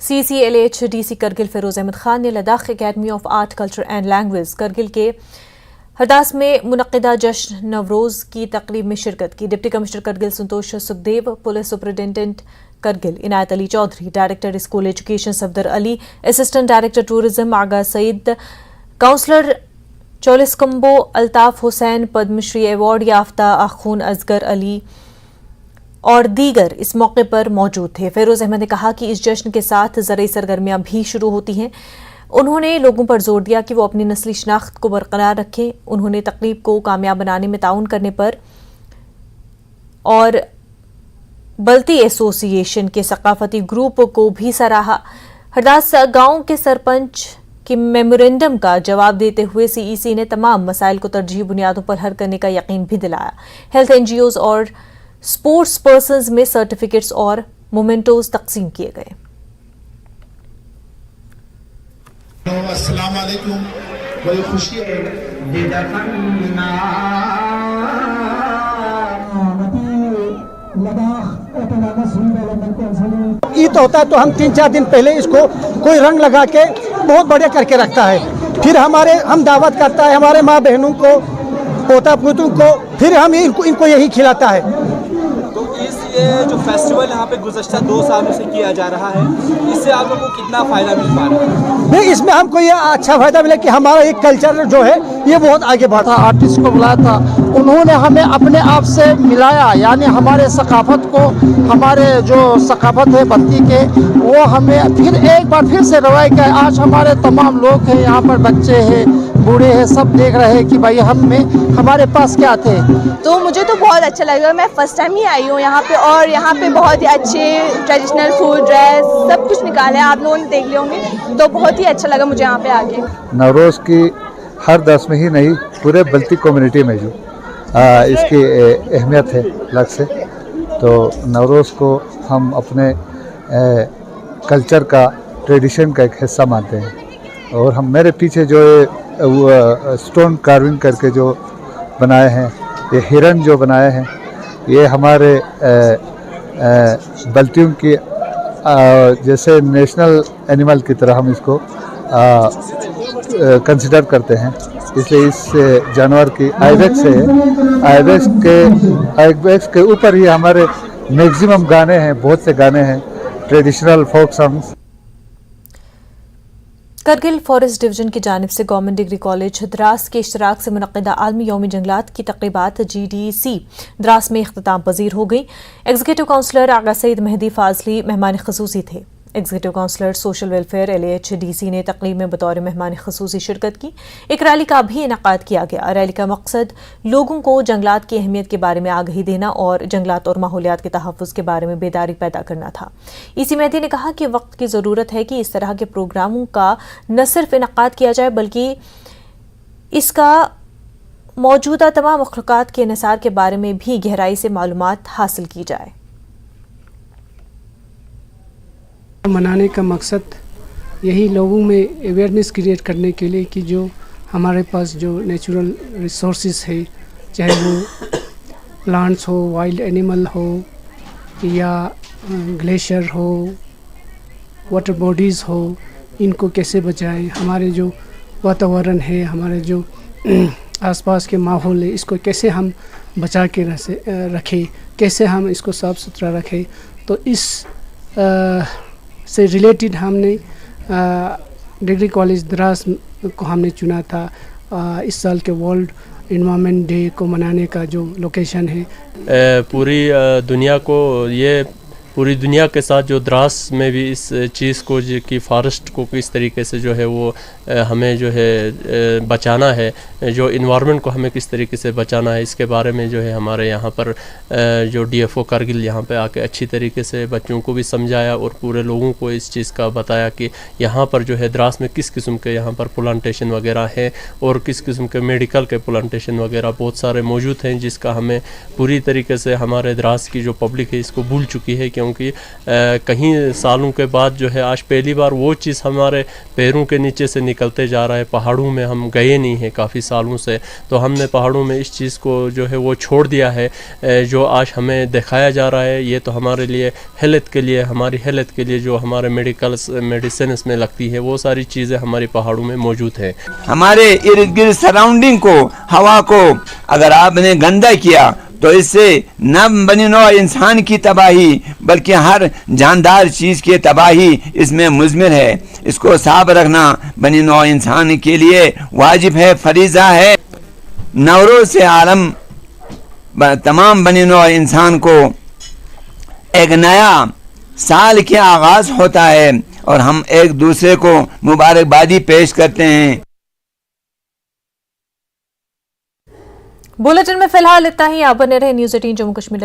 CCLHDC Kargil Firoz Ahmad Khan ने Ladakh academy of art culture and language Kargil के हरदास में मुनक्किदा जश्न नवरोज़ की तकरीब में शिरकत की। Deputy commissioner Kargil Santosh Sukhdev, police superintendent Kargil Inayat Ali Chaudhary, director school education Safdar Ali, assistant director tourism Aga Saeed, councillor Chuliskambo Altaf Hussain, Padma Shri award याफ्ता आखून असगर अली और दीगर इस मौके पर मौजूद थे। फिरोज अहमद ने कहा कि इस जश्न के साथ ज़रई सरगर्मियां भी शुरू होती हैं। उन्होंने लोगों पर जोर दिया कि वो अपनी नस्ली शनाख्त को बरकरार रखें। उन्होंने तकरीब को कामयाब बनाने में ताउन करने पर और बल्ती एसोसिएशन के सकाफती ग्रुप को भी सराहा। हरदास गांव के सरपंच के मेमोरेंडम का जवाब देते हुए CEC ने तमाम मसाइल को तरजीही बुनियादों पर हल करने का यकीन भी दिलाया। हेल्थ NGOs और स्पोर्ट्स पर्सन्स में सर्टिफिकेट्स और मोमेंटोज तकसीम किए गए। अस्सलाम वालेकुम, बड़ी खुशी है। ईद होता है तो हम 3-4 दिन पहले इसको कोई रंग लगा के बहुत बढ़िया करके रखता है। फिर हम दावत करता है हमारे माँ बहनों को, पोता पोतों को, फिर हम इनको यही खिलाता है। ये जो फेस्टिवल यहाँ पे गुज़श्ता 2 सालों से किया जा रहा है, इससे आप लोगों को कितना फ़ायदा मिल पा रहा है? नहीं, इसमें हमको ये अच्छा फ़ायदा मिला कि हमारा एक कल्चर जो है ये बहुत आगे बढ़ा। आर्टिस्ट को बुलाया था, उन्होंने हमें अपने आप से मिलाया, यानी हमारे सकाफत को, हमारे जो सकाफत है बत्ती के, वो हमें फिर एक बार फिर से रवाई का। आज हमारे तमाम लोग हैं यहाँ पर, बच्चे हैं, बूढ़े हैं, सब देख रहे हैं कि भाई हमारे पास क्या थे। तो मुझे तो बहुत अच्छा लगा। मैं फर्स्ट टाइम ही आई हूँ यहाँ पे और यहाँ पे बहुत ही अच्छे ट्रेडिशनल फूड, ड्रेस सब कुछ निकाले, आप लोगों ने देख लिए होंगे, तो बहुत ही अच्छा लगा मुझे यहाँ पे आके। नवरोज़ की हर 10 में ही नहीं, पूरे बल्ती कम्युनिटी में जो इसकी अहमियत है अलग से, तो नवरोज़ को हम अपने कल्चर का, ट्रेडिशन का एक हिस्सा मानते हैं। और हम मेरे पीछे जो स्टोन कार्विंग करके जो बनाए हैं, ये हिरन जो बनाए हैं, ये हमारे बल्तियों की जैसे नेशनल एनिमल की तरह हम इसको कंसिडर करते हैं। इसलिए इस जानवर की आइबेक्स के ऊपर ही हमारे मैक्सिमम गाने हैं, बहुत से गाने हैं traditional folk songs. Kargil forest division की जानिब से गवर्नमेंट डिग्री कॉलेज द्रास के इश्तराक से मुनक्किदा आलमी यौम जंगलात की तकरीबात GDC द्रास में इख्तिताम पजीर हो गई। एग्जीक्यूटिव काउंसलर आगा सईद मेहदी फाजली मेहमान खसूसी थे। Executive counsellor social welfare LHDC ने तकरीब में बतौर मेहमान खसूसी शिरकत की। एक रैली का भी इनेकाद किया गया। रैली का मकसद लोगों को जंगलात की अहमियत के बारे में आगाही देना और जंगलात और माहौलियात के तहफ़्फ़ुज़ के बारे में बेदारी पैदा करना था। EC मेहदी ने कहा कि वक्त की ज़रूरत है कि इस तरह के प्रोग्रामों का न सिर्फ इनेकाद किया जाए बल्कि इसका मौजूदा तमाम मखलूक़ात के निसार के बारे में भी गहराई से मालूमात हासिल की जाए। मनाने का मकसद यही लोगों में अवेयरनेस क्रिएट करने के लिए कि जो हमारे पास जो नेचुरल रिसोर्सेज है, चाहे वो प्लांट्स हो, वाइल्ड एनिमल हो या ग्लेशियर हो, वाटर बॉडीज़ हो, इनको कैसे बचाएं। हमारे जो वातावरण है, हमारे जो आसपास के माहौल है, इसको कैसे हम बचा के रखें, कैसे हम इसको साफ़ सुथरा रखें। तो इस से रिलेटेड हमने डिग्री कॉलेज द्रास को हमने चुना था। इस साल के वर्ल्ड एनवायरनमेंट डे को मनाने का जो लोकेशन है, पूरी दुनिया को, ये पूरी दुनिया के साथ जो द्रास में भी इस चीज़ को कि फॉरेस्ट को किस तरीके से जो है वो हमें जो है बचाना है, जो इन्वायरमेंट को हमें किस तरीके से बचाना है, इसके बारे में जो है हमारे यहाँ पर जो DFO करगिल यहाँ पे आके अच्छी तरीके से बच्चों को भी समझाया और पूरे लोगों को इस चीज़ का बताया कि यहाँ पर जो है द्रास में किस किस्म के यहाँ पर प्लांटेशन वगैरह हैं और किस किस्म के मेडिकल के प्लांटेशन वगैरह बहुत सारे मौजूद हैं, जिसका हमें पूरी तरीके से हमारे द्रास की जो पब्लिक है इसको भूल चुकी है, क्योंकि कहीं सालों के बाद जो है आज पहली बार वो चीज़ हमारे पैरों के नीचे से निकलते जा रहा है। पहाड़ों में हम गए नहीं हैं काफ़ी सालों से, तो हमने पहाड़ों में इस चीज़ को जो है वो छोड़ दिया है। जो आज हमें दिखाया जा रहा है ये तो हमारे लिए हेल्थ के लिए, हमारी हेल्थ के लिए जो हमारे मेडिसिन में लगती है वो सारी चीज़ें हमारी पहाड़ों में मौजूद हैं। हमारे इर्द गिर्द सराउंडिंग को, हवा को अगर आपने गंदा किया तो इससे न बनी नौ इंसान की तबाही बल्कि हर जानदार चीज़ की तबाही इसमें मुज़मिर है। इसको साफ रखना बनी नौ इंसान के लिए वाजिब है, फरीज़ा है। नवरोज़ से आलम तमाम बनी नौ इंसान को एक नया साल के आगाज़ होता है और हम एक दूसरे को मुबारकबादी पेश करते हैं। बुलेटिन में फिलहाल इतना ही। आप बने रहे न्यूज़ 18 जम्मू कश्मीर।